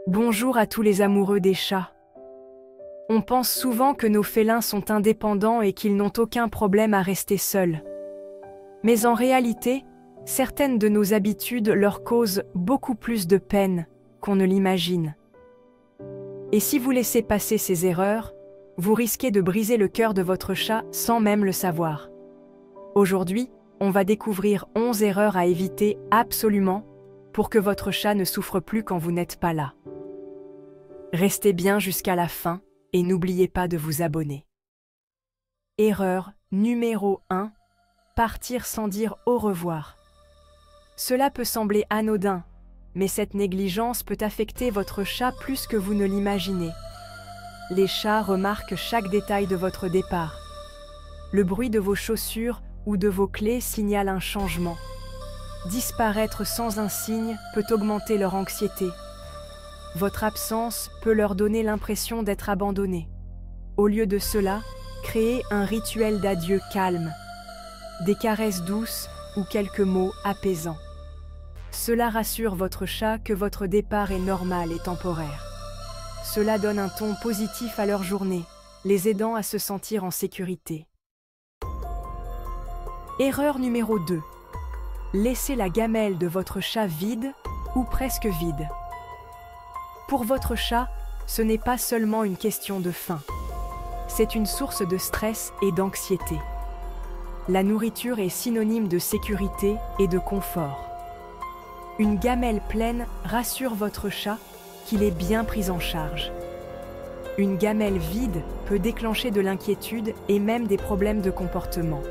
Bonjour à tous les amoureux des chats. On pense souvent que nos félins sont indépendants et qu'ils n'ont aucun problème à rester seuls. Mais en réalité, certaines de nos habitudes leur causent beaucoup plus de peine qu'on ne l'imagine. Et si vous laissez passer ces erreurs, vous risquez de briser le cœur de votre chat sans même le savoir. Aujourd'hui, on va découvrir 11 erreurs à éviter absolument pour que votre chat ne souffre plus quand vous n'êtes pas là. Restez bien jusqu'à la fin et n'oubliez pas de vous abonner. Erreur numéro 1. Partir sans dire au revoir. Cela peut sembler anodin, mais cette négligence peut affecter votre chat plus que vous ne l'imaginez. Les chats remarquent chaque détail de votre départ. Le bruit de vos chaussures ou de vos clés signale un changement. Disparaître sans un signe peut augmenter leur anxiété. Votre absence peut leur donner l'impression d'être abandonnés. Au lieu de cela, créez un rituel d'adieu calme, des caresses douces ou quelques mots apaisants. Cela rassure votre chat que votre départ est normal et temporaire. Cela donne un ton positif à leur journée, les aidant à se sentir en sécurité. Erreur numéro 2. Laissez la gamelle de votre chat vide ou presque vide. Pour votre chat, ce n'est pas seulement une question de faim. C'est une source de stress et d'anxiété. La nourriture est synonyme de sécurité et de confort. Une gamelle pleine rassure votre chat qu'il est bien pris en charge. Une gamelle vide peut déclencher de l'inquiétude et même des problèmes de comportement.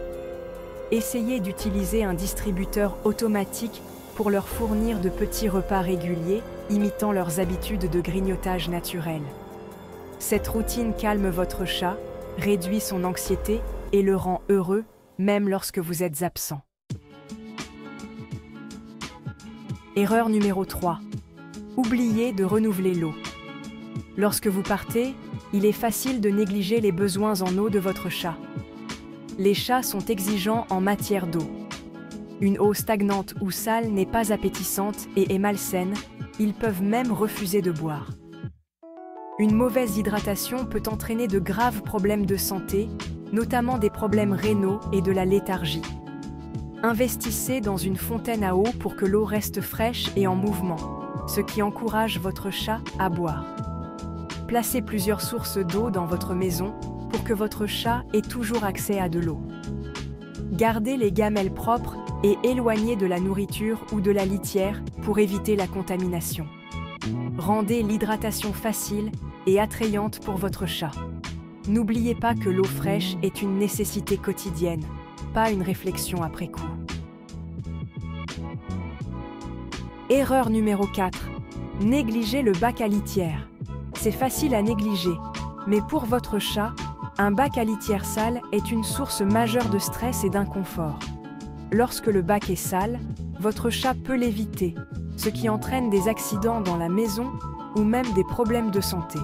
Essayez d'utiliser un distributeur automatique pour leur fournir de petits repas réguliers, imitant leurs habitudes de grignotage naturel. Cette routine calme votre chat, réduit son anxiété et le rend heureux, même lorsque vous êtes absent. Erreur numéro 3. Oubliez de renouveler l'eau. Lorsque vous partez, il est facile de négliger les besoins en eau de votre chat. Les chats sont exigeants en matière d'eau. Une eau stagnante ou sale n'est pas appétissante et est malsaine, ils peuvent même refuser de boire. Une mauvaise hydratation peut entraîner de graves problèmes de santé, notamment des problèmes rénaux et de la léthargie. Investissez dans une fontaine à eau pour que l'eau reste fraîche et en mouvement, ce qui encourage votre chat à boire. Placez plusieurs sources d'eau dans votre maison pour que votre chat ait toujours accès à de l'eau. Gardez les gamelles propres et éloignez de la nourriture ou de la litière pour éviter la contamination. Rendez l'hydratation facile et attrayante pour votre chat. N'oubliez pas que l'eau fraîche est une nécessité quotidienne, pas une réflexion après coup. Erreur numéro 4. Négligez le bac à litière. C'est facile à négliger, mais pour votre chat, un bac à litière sale est une source majeure de stress et d'inconfort. Lorsque le bac est sale, votre chat peut l'éviter, ce qui entraîne des accidents dans la maison ou même des problèmes de santé.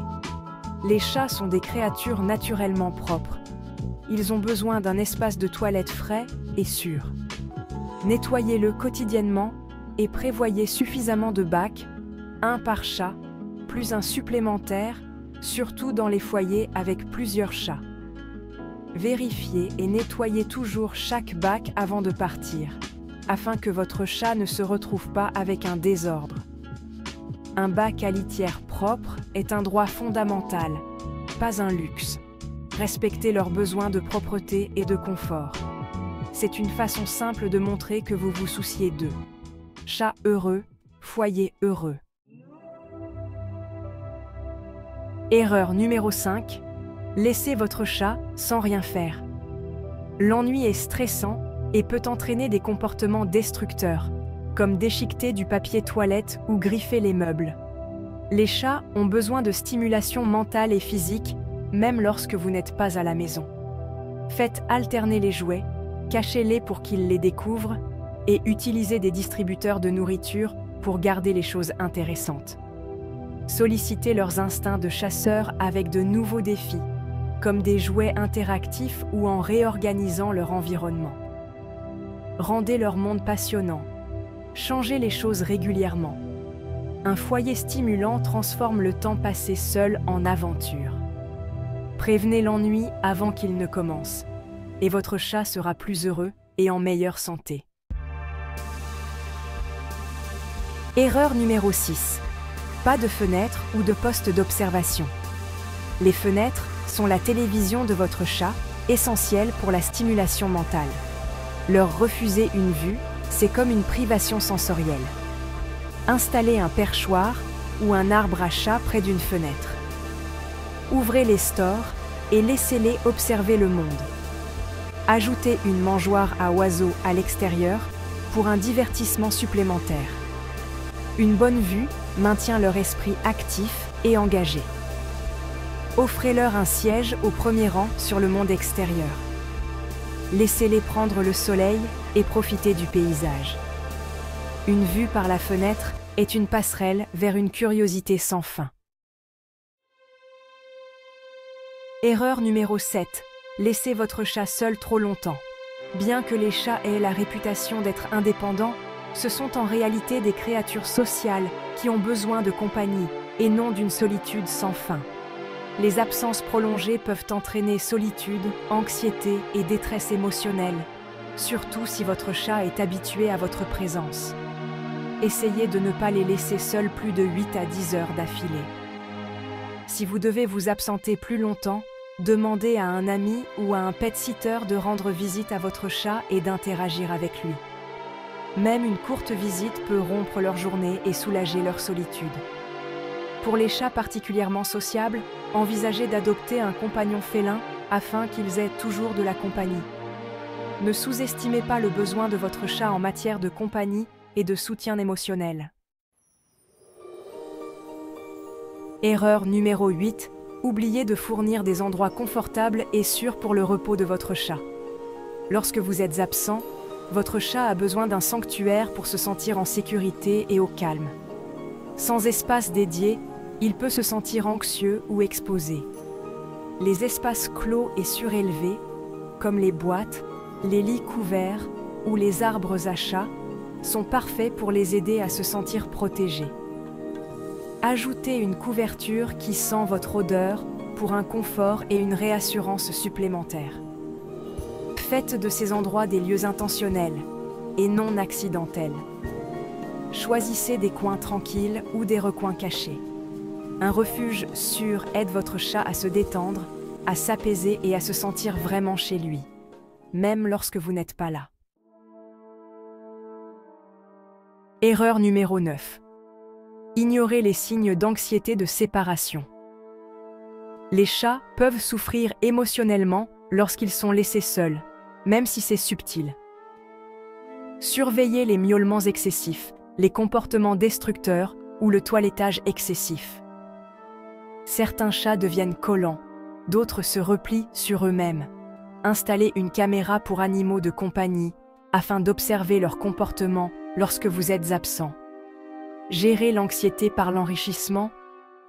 Les chats sont des créatures naturellement propres. Ils ont besoin d'un espace de toilette frais et sûr. Nettoyez-le quotidiennement et prévoyez suffisamment de bacs, un par chat, plus un supplémentaire, surtout dans les foyers avec plusieurs chats. Vérifiez et nettoyez toujours chaque bac avant de partir, afin que votre chat ne se retrouve pas avec un désordre. Un bac à litière propre est un droit fondamental, pas un luxe. Respectez leurs besoins de propreté et de confort. C'est une façon simple de montrer que vous vous souciez d'eux. Chat heureux, foyer heureux. Erreur numéro 5. Laissez votre chat sans rien faire. L'ennui est stressant et peut entraîner des comportements destructeurs, comme déchiqueter du papier toilette ou griffer les meubles. Les chats ont besoin de stimulation mentale et physique, même lorsque vous n'êtes pas à la maison. Faites alterner les jouets, cachez-les pour qu'ils les découvrent et utilisez des distributeurs de nourriture pour garder les choses intéressantes. Sollicitez leurs instincts de chasseurs avec de nouveaux défis, comme des jouets interactifs ou en réorganisant leur environnement. Rendez leur monde passionnant. Changez les choses régulièrement. Un foyer stimulant transforme le temps passé seul en aventure. Prévenez l'ennui avant qu'il ne commence, et votre chat sera plus heureux et en meilleure santé. Erreur numéro 6. Pas de fenêtre ou de poste d'observation. Les fenêtres sont la télévision de votre chat, essentielle pour la stimulation mentale. Leur refuser une vue, c'est comme une privation sensorielle. Installez un perchoir ou un arbre à chat près d'une fenêtre. Ouvrez les stores et laissez-les observer le monde. Ajoutez une mangeoire à oiseaux à l'extérieur pour un divertissement supplémentaire. Une bonne vue maintient leur esprit actif et engagé. Offrez-leur un siège au premier rang sur le monde extérieur. Laissez-les prendre le soleil et profiter du paysage. Une vue par la fenêtre est une passerelle vers une curiosité sans fin. Erreur numéro 7. Laissez votre chat seul trop longtemps. Bien que les chats aient la réputation d'être indépendants, ce sont en réalité des créatures sociales qui ont besoin de compagnie et non d'une solitude sans fin. Les absences prolongées peuvent entraîner solitude, anxiété et détresse émotionnelle, surtout si votre chat est habitué à votre présence. Essayez de ne pas les laisser seuls plus de 8 à 10 heures d'affilée. Si vous devez vous absenter plus longtemps, demandez à un ami ou à un pet-sitter de rendre visite à votre chat et d'interagir avec lui. Même une courte visite peut rompre leur journée et soulager leur solitude. Pour les chats particulièrement sociables, envisagez d'adopter un compagnon félin afin qu'ils aient toujours de la compagnie. Ne sous-estimez pas le besoin de votre chat en matière de compagnie et de soutien émotionnel. Erreur numéro 8. Oubliez de fournir des endroits confortables et sûrs pour le repos de votre chat. Lorsque vous êtes absent, votre chat a besoin d'un sanctuaire pour se sentir en sécurité et au calme. Sans espace dédié, il peut se sentir anxieux ou exposé. Les espaces clos et surélevés, comme les boîtes, les lits couverts ou les arbres à chat, sont parfaits pour les aider à se sentir protégés. Ajoutez une couverture qui sent votre odeur pour un confort et une réassurance supplémentaires. Faites de ces endroits des lieux intentionnels et non accidentels. Choisissez des coins tranquilles ou des recoins cachés. Un refuge sûr aide votre chat à se détendre, à s'apaiser et à se sentir vraiment chez lui, même lorsque vous n'êtes pas là. Erreur numéro 9. Ignorez les signes d'anxiété de séparation. Les chats peuvent souffrir émotionnellement lorsqu'ils sont laissés seuls, même si c'est subtil. Surveillez les miaulements excessifs, les comportements destructeurs ou le toilettage excessif. Certains chats deviennent collants, d'autres se replient sur eux-mêmes. Installez une caméra pour animaux de compagnie afin d'observer leur comportement lorsque vous êtes absent. Gérez l'anxiété par l'enrichissement,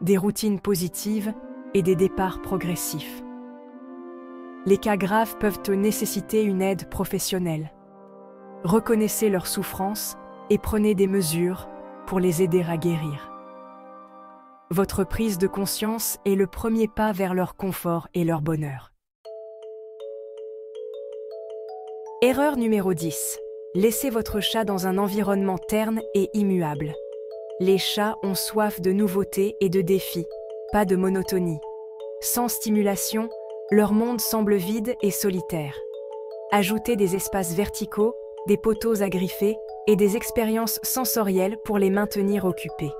des routines positives et des départs progressifs. Les cas graves peuvent nécessiter une aide professionnelle. Reconnaissez leurs souffrances et prenez des mesures pour les aider à guérir. Votre prise de conscience est le premier pas vers leur confort et leur bonheur. Erreur numéro 10. Laissez votre chat dans un environnement terne et immuable. Les chats ont soif de nouveautés et de défis, pas de monotonie. Sans stimulation, leur monde semble vide et solitaire. Ajoutez des espaces verticaux, des poteaux à griffer et des expériences sensorielles pour les maintenir occupés.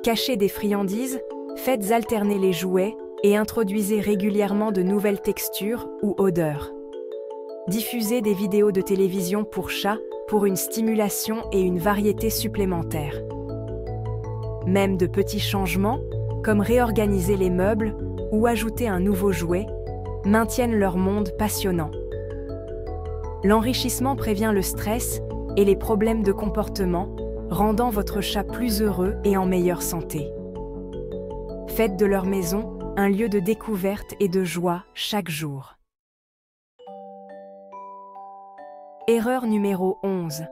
Cachez des friandises, faites alterner les jouets et introduisez régulièrement de nouvelles textures ou odeurs. Diffusez des vidéos de télévision pour chats pour une stimulation et une variété supplémentaires. Même de petits changements, comme réorganiser les meubles ou ajouter un nouveau jouet, maintiennent leur monde passionnant. L'enrichissement prévient le stress et les problèmes de comportement, rendant votre chat plus heureux et en meilleure santé. Faites de leur maison un lieu de découverte et de joie chaque jour. Erreur numéro 11.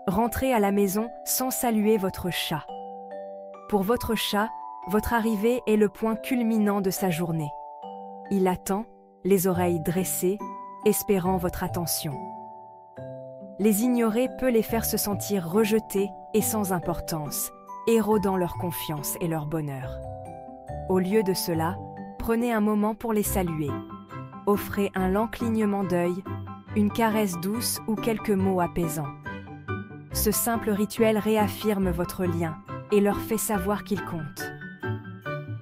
Rentrez à la maison sans saluer votre chat. Pour votre chat, votre arrivée est le point culminant de sa journée. Il attend, les oreilles dressées, espérant votre attention. Les ignorer peut les faire se sentir rejetés et sans importance, érodant leur confiance et leur bonheur. Au lieu de cela, prenez un moment pour les saluer. Offrez un lent clignement d'œil, une caresse douce ou quelques mots apaisants. Ce simple rituel réaffirme votre lien et leur fait savoir qu'ils comptent.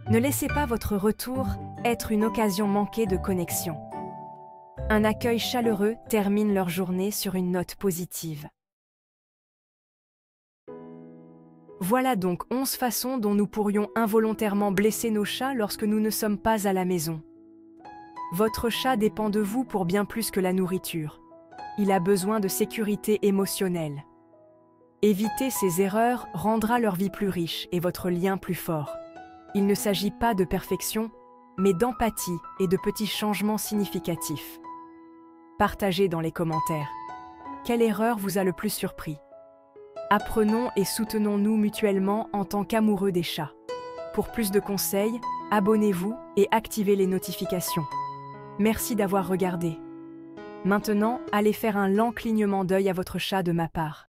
Ne laissez pas votre retour être une occasion manquée de connexion. Un accueil chaleureux termine leur journée sur une note positive. Voilà donc 11 façons dont nous pourrions involontairement blesser nos chats lorsque nous ne sommes pas à la maison. Votre chat dépend de vous pour bien plus que la nourriture. Il a besoin de sécurité émotionnelle. Éviter ces erreurs rendra leur vie plus riche et votre lien plus fort. Il ne s'agit pas de perfection, mais d'empathie et de petits changements significatifs. Partagez dans les commentaires. Quelle erreur vous a le plus surpris? Apprenons et soutenons-nous mutuellement en tant qu'amoureux des chats. Pour plus de conseils, abonnez-vous et activez les notifications. Merci d'avoir regardé. Maintenant, allez faire un lent clignement d'œil à votre chat de ma part.